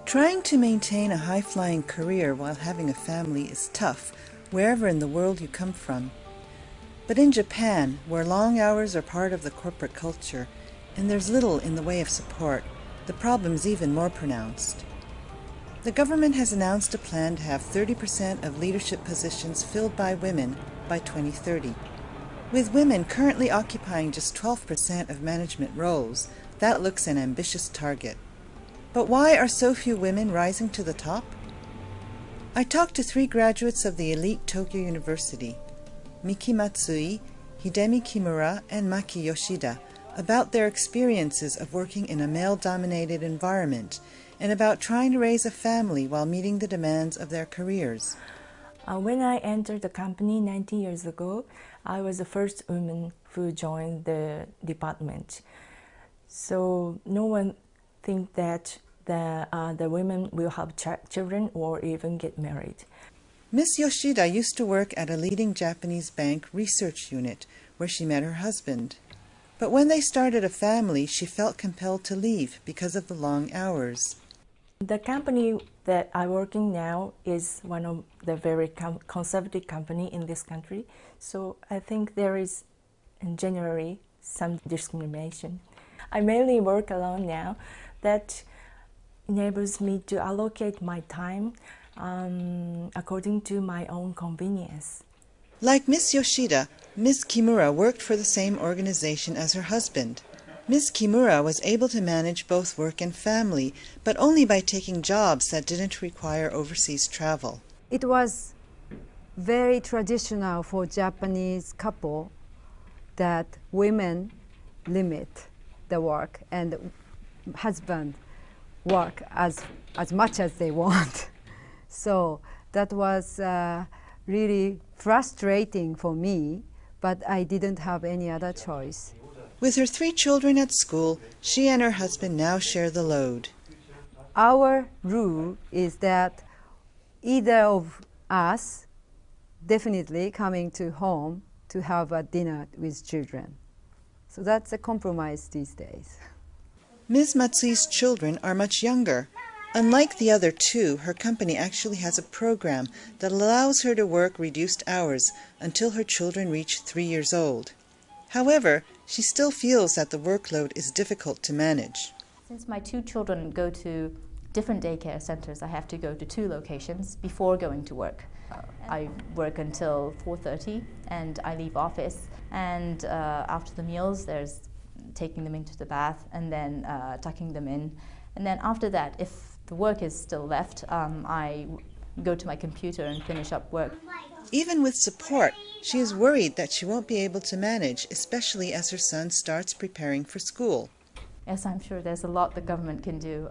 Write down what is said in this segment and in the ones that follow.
Trying to maintain a high-flying career while having a family is tough, wherever in the world you come from. But in Japan, where long hours are part of the corporate culture, and there's little in the way of support, the problem's even more pronounced. The government has announced a plan to have 30% of leadership positions filled by women by 2030. With women currently occupying just 12% of management roles, that looks an ambitious target. But why are so few women rising to the top? I talked to 3 graduates of the elite Tokyo University, Miki Matsui, Hidemi Kimura, and Maki Yoshida, about their experiences of working in a male-dominated environment and about trying to raise a family while meeting the demands of their careers. When I entered the company 19 years ago, I was the first woman who joined the department. So no one thinks that the women will have children or even get married. Ms. Yoshida used to work at a leading Japanese bank research unit where she met her husband. But when they started a family, she felt compelled to leave because of the long hours. The company that I work in now is one of the very conservative company in this country. So I think there is, generally, some discrimination. I mainly work alone now. That enables me to allocate my time according to my own convenience. Like Ms. Yoshida, Ms. Kimura worked for the same organization as her husband. Ms. Kimura was able to manage both work and family, but only by taking jobs that didn't require overseas travel. It was very traditional for Japanese couple that women limit the work and husband work as much as they want. So that was really frustrating for me, but I didn't have any other choice. With her 3 children at school, she and her husband now share the load. Our rule is that either of us definitely coming to home to have a dinner with children. So that's a compromise these days. Ms. Matsui's children are much younger. Unlike the other 2, her company actually has a program that allows her to work reduced hours until her children reach 3 years old. However, she still feels that the workload is difficult to manage. Since my 2 children go to different daycare centers, I have to go to 2 locations before going to work. I work until 4:30 and I leave office, and after the meals there's taking them into the bath and then tucking them in. And then after that, if the work is still left, I go to my computer and finish up work. Even with support, she is worried that she won't be able to manage, especially as her son starts preparing for school. Yes, I'm sure there's a lot the government can do.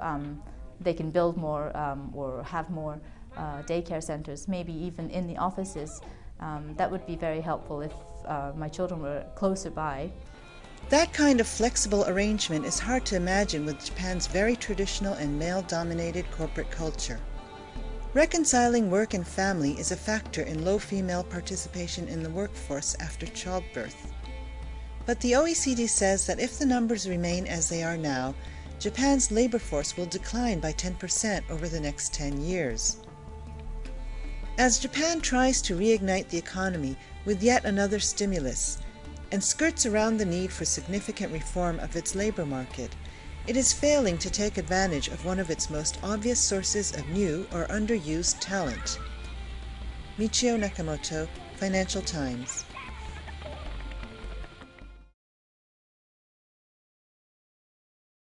They can build more or have more daycare centers, maybe even in the offices. That would be very helpful if my children were closer by. That kind of flexible arrangement is hard to imagine with Japan's very traditional and male-dominated corporate culture. Reconciling work and family is a factor in low female participation in the workforce after childbirth. But the OECD says that if the numbers remain as they are now, Japan's labor force will decline by 10% over the next 10 years. As Japan tries to reignite the economy with yet another stimulus, and skirts around the need for significant reform of its labor market, it is failing to take advantage of one of its most obvious sources of new or underused talent. Michio Nakamoto, Financial Times.